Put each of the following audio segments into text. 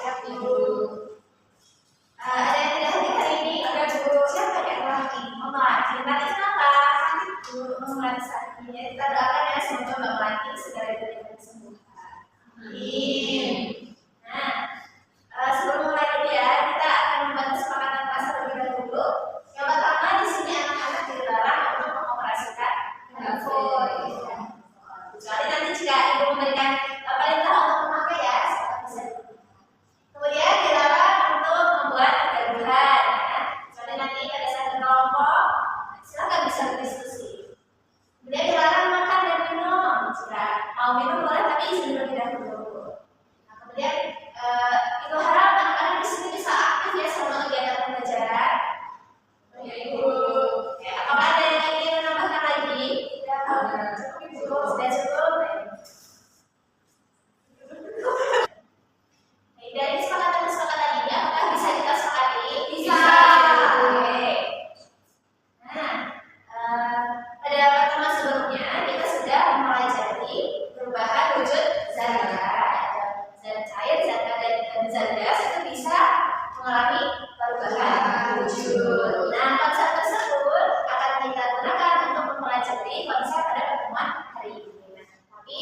Siap Ibu. Ada yang tidak hadir hari ini? Ada Bu. Siapa yang lagi? Mama Laki. Nanti kenapa? Sakit Bu. Mama Laki sakit. Kita doakan ya semoga Mama Laki segera diberikan kesembuhan. Amin. Nah, sebelum mulai dulu ya, kita akan membantu kesepakatan kelas terlebih dahulu. Yang pertama di sini anak-anak dilarang untuk mengoperasikan handphone. Kecuali nanti jika Ibu memberikan perintah untuk memakai ya, bisa. Kemudian dilarang untuk membuat kegaduhan. Kecuali nanti pada saat berkelompok, silakan bisa berdiskusi. Kemudian dilarang makan dan minum. Jika mau minum boleh tapi izin terlebih dahulu. Nah, kemudian Ibu harap anak-anak di sini bisa aktif ya selama kegiatan pembelajaran. Ya Ibu. Apakah ada yang ingin menambahkan lagi? Sudah cukup. Dari kesepakatan ini, apakah bisa kita sepakati? Bisa. Oke. Nah, pada pertemuan sebelumnya kita sudah mempelajari perubahan wujud zat. Zat cair, zat dan zat gas itu bisa mengalami perubahan wujud. Nah, konsep tersebut akan kita gunakan untuk mempelajari konsep pada pertemuan hari ini. Nah, tapi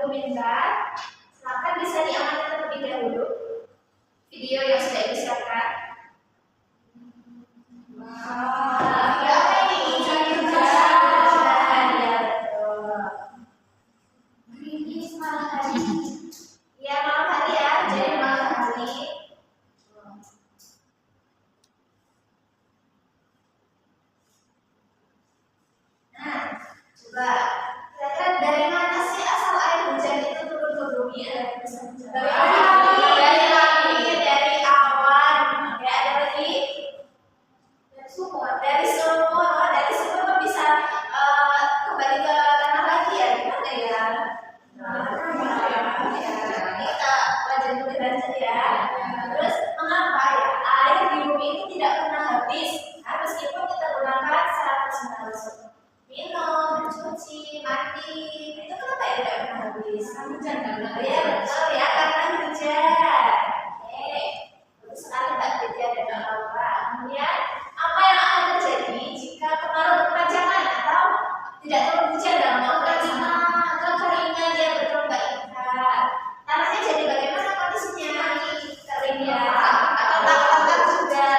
Ibu minta silakan bisa diamati terlebih dahulu video yang sudah Ibu siapkan. Ya, ini hujan-hujan ya betul. Gerimis malam hari. Ya malam hari ya, jadi malam hari. Nah, coba kira-kira dari mana sih asal air hujan itu turun ke bumi? Dari langit, dari awan. Oke, ada lagi? Dari sumur. Dari sumur. Oh, dari sumur kok bisa kembali ke tanah lagi ya? Gimana ya? Kita pelajari lebih lanjut ya. Terus mengapa ya air di bumi itu tidak pernah habis? Nah, meskipun kita gunakan 100% minum, mencuci, mandi, itu kenapa ya tidak pernah habis? Hujan kan? Ya betul ya, karena hujan. Oke, bagus sekali Mbak Vidya dan Mbak Laura. Kemudian apa yang akan terjadi jika kemarau berkepanjangan atau tidak turun hujan dalam waktu yang sama? Kekeringan dia bergelombang ikat. Tanahnya jadi bagaimana kondisinya? Kering ya, atau tak juga.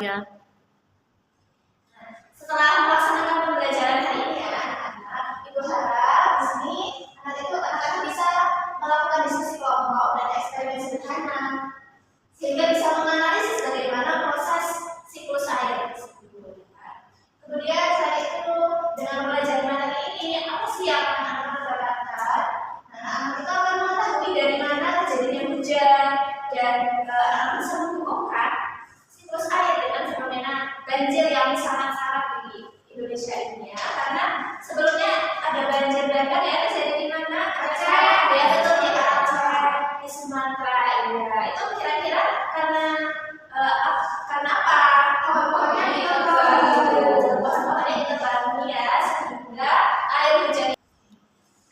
Nah, setelah melaksanakan pembelajaran hari ini ya, Ibu harap di sini anak-anak bisa melakukan diskusi kelompok dan eksperimen sederhana sehingga bisa menganalisis bagaimana proses siklus air tersebut. Kemudian selain itu dengan mempelajari materi ini, apa sih yang akan anak-anak dapatkan? Nah, kita akan mengetahui dari mana terjadinya hujan dan anak-anak bisa menghubungkan siklus air dengan fenomena banjir yang sangat-sangat di Indonesia ini ya. Karena sebelumnya ada banjir bandang ya, terjadi di mana? Aceh, ya betul di Aceh, di Sumatera ya. Itu kira-kira karena apa? Pohon-pohonnya ditebang ya, sehingga air hujan.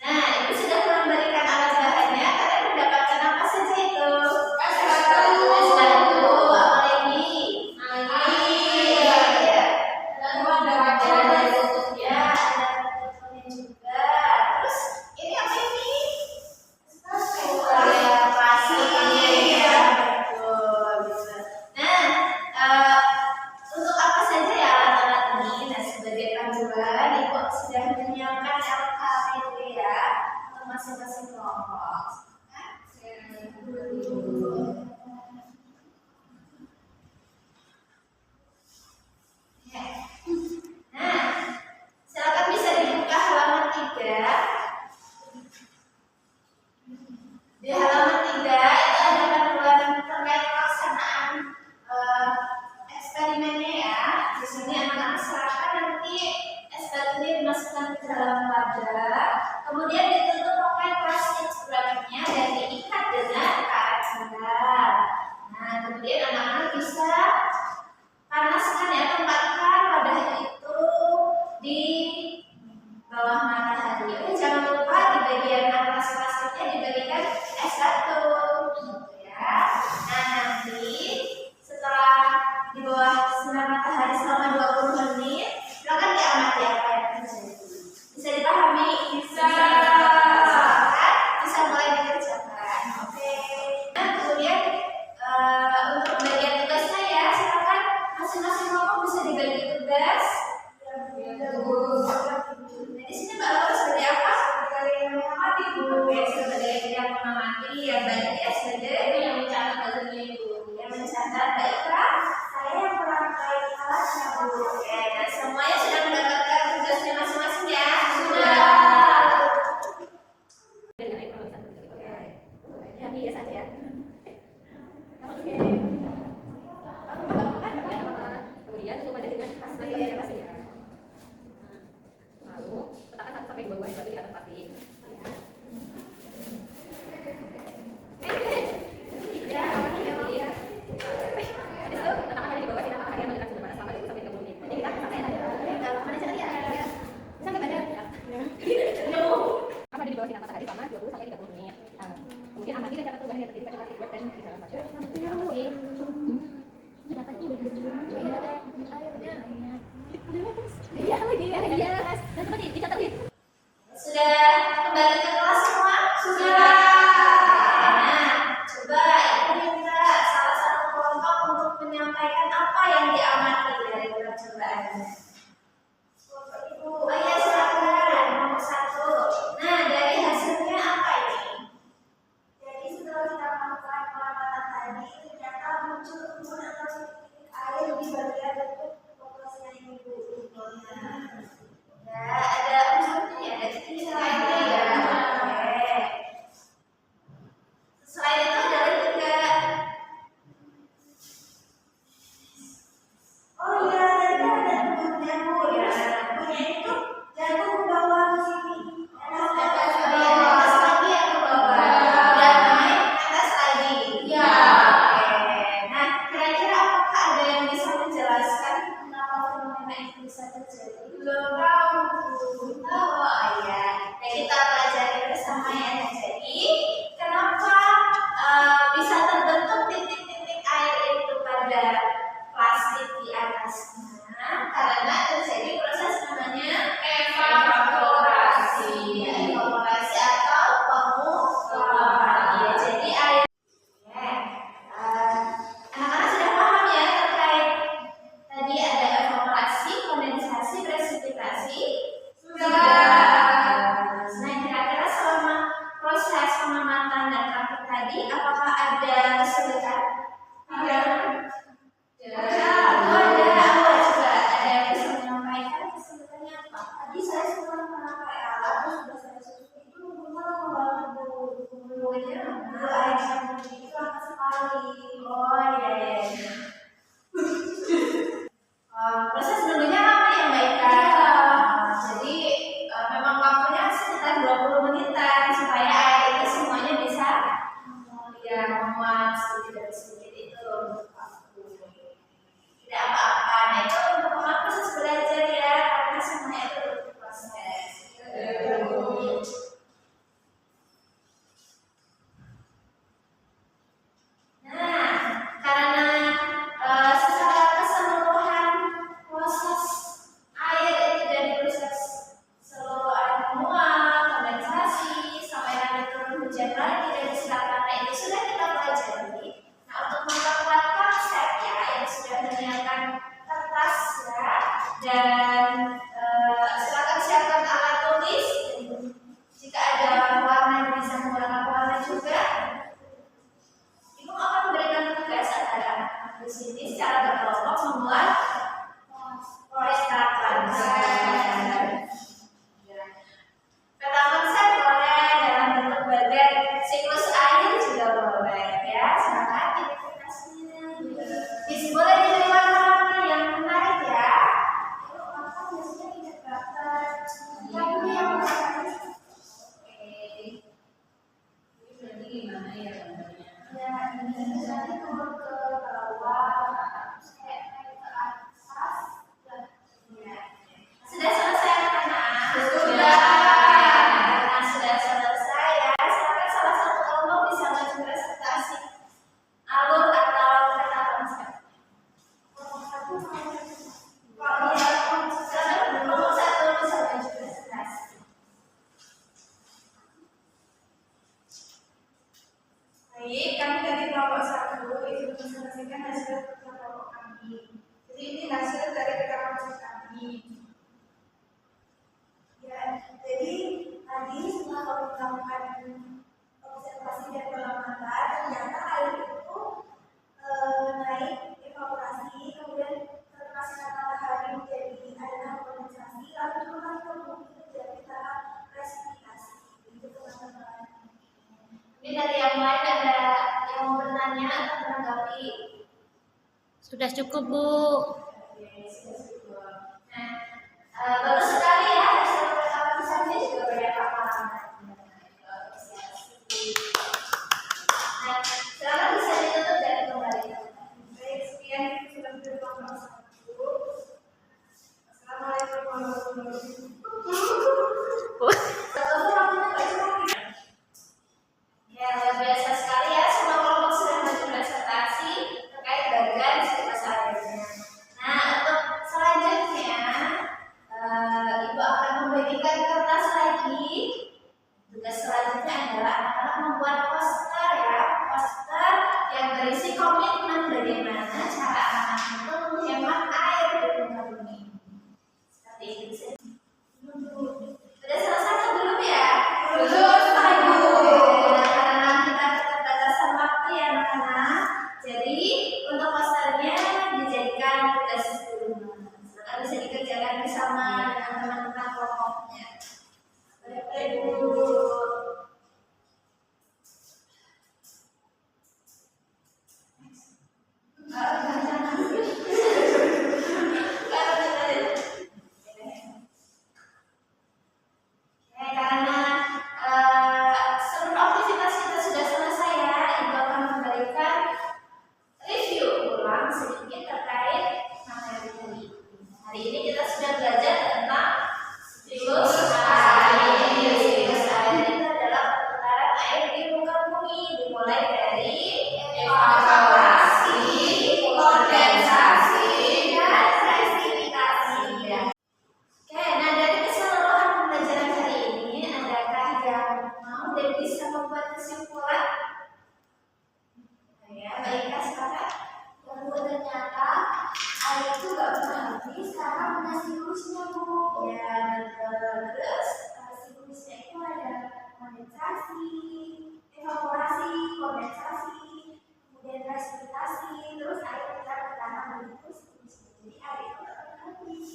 Nah, Ibu sudah memberikan alat bahannya. Kalian mendapatkan apa saja itu? Es batu, apa lagi? Air. Lalu ada wadah ya, ada tutupnya juga. Terus ini apa ini? Pasir. Ya, betul. Nah, untuk apa saja ya alat-alat ini? Nah, sebagai panduan, Ibu sudah menyiapkan LKPD ya untuk masing-masing kelompok. Nah, silakan bisa dibuka halaman 3. Di halaman 3 itu ada panduan terkait pelaksanaan eksperimennya ya. Di sini anak-anak silakan nanti es batu ini dimasukkan ke dalam wadah, kemudian ditutup pakai plastik sebaliknya dan diikat dengan karet sandal. Nah, kemudian anak-anak bisa panaskan ya, tempatkan wadah itu Oke, nah semuanya sudah mendapatkan tugasnya masing-masing ya? Sudah. Ya, biasa saja ya. Oke. Kemudian coba dengan hasil ya. Lalu letakkan 1 sampai 2 buah batu di atas pasti. Kemudian amati dan catat perubahan yang terjadi pada keyword dan di dalam baca. Sudah kembali ke kelas semua? Sudah. Nah, coba ini kita salah satu kelompok untuk menyampaikan apa yang diamati dari percobaannya. Ibu, ayah silakan nomor 1. Nah, dari hasilnya apa ini? Jadi setelah kita melakukan pengamatan tadi, ternyata muncul embun atau titik air di bagian bentuk populasinya ibu. Ya, ada embunnya, ada titik airnya ya. Oke. Selain itu ada lagi enggak? Oh iya, tadi ada embunnya bu ya. Embunnya itu jatuh ke bawah ke sini. Atas lagi ya ke bawah. Dan naik ke atas lagi. Ya. Oke. Nah, kira-kira apakah ada yang bisa menjelaskan kenapa fenomena itu bisa terjadi? Belum tahu. Oh iya. Nah, kita pelajari bersama ya. Jadi, kenapa bisa terbentuk titik-titik air itu pada plastik di atasnya? Karena terjadi proses namanya evaporasi. Evaporasi atau penguapan. Ya, jadi air. Ya, anak-anak sudah paham ya terkait tadi ada evaporasi, kondensasi, presipitasi. Sudah. Nah, kira-kira selama proses pengamatan dan praktik tadi, apakah ada kesulitan? Tidak. Ada apa coba? Ada yang bisa menyampaikan kesulitannya apa? Tadi saya sudah memakai alat, terus sudah saya susun itu lama banget bulunya, bulu air sabun itu lama sekali. Oh iya. Proses dulunya lama ya Mbak Ika? Jadi memang waktunya sekitar 20 menitan supaya air itu semuanya bisa ya menguap sedikit demi sedikit itu waktu. Tidak apa-apa. Nah itu untuk proses belajar ya, karena semuanya itu butuh proses. Nah, karena secara keseluruhan proses air itu dari proses seluruh air menguap, kondensasi, sampai nanti turun hujan lagi dari seratannya itu sudah kita pelajari. Nah, untuk memperkuat konsep ya yang sudah menyiapkan kertas ya dan silakan siapkan alat tulis. Jika ada warna bisa menggunakan warna juga. Ibu akan memberikan tugas anak-anak di sini secara berkelompok membuat proyek peta konsep boleh dalam bentuk bagian siklus air juga boleh ya. Silakan identifikasinya. Boleh dipilih warna-warna yang menarik ya. Sudah cukup, Bu. Nah, bagus sekali ya hasil percakapan saya juga banyak paparan. Nah, silakan bisa ditutup dan kembali. Baik, sekian film nomor 1. Assalamualaikum warahmatullahi wabarakatuh. Ya, luar biasa sekali ya, semua kelompok sudah maju presentasi terkait bagian bahasa Arabnya. Nah, untuk selanjutnya Ibu akan membagikan kertas lagi. Tugas selanjutnya adalah anak-anak membuat poster ya, poster yang berisi komitmen bagaimana cara anak-anak itu menghemat air di muka bumi. Seperti itu sih. Sudah selesai atau belum ya? Belum, Ibu. Karena kita keterbatasan waktu ya anak-anak. Jadi untuk posternya dijadikan tugas di rumah. Silakan bisa dikerjakan bersama dengan teman-teman kelompoknya. Baik, Ibu. Karena seluruh aktivitas kita sudah selesai ya, Ibu akan memberikan review ulang sedikit terkait materi tadi. Hari ini kita sudah belajar tentang siklus air. Siklus air itu adalah perputaran air di muka bumi, dimulai dari evaporasi, kondensasi, dan presipitasi. Oke, nah dari keseluruhan pembelajaran hari ini, adakah yang mau dan bisa membuat kesimpulan? Ya, baiklah sekarang. Ternyata air itu gak pernah habis karena punya siklusnya, Bu. Ya, terus siklusnya itu ada kondensasi, evaporasi, kondensasi, kemudian presipitasi, terus air kita bertahan begitu siklusnya. Jadi air itu gak pernah habis.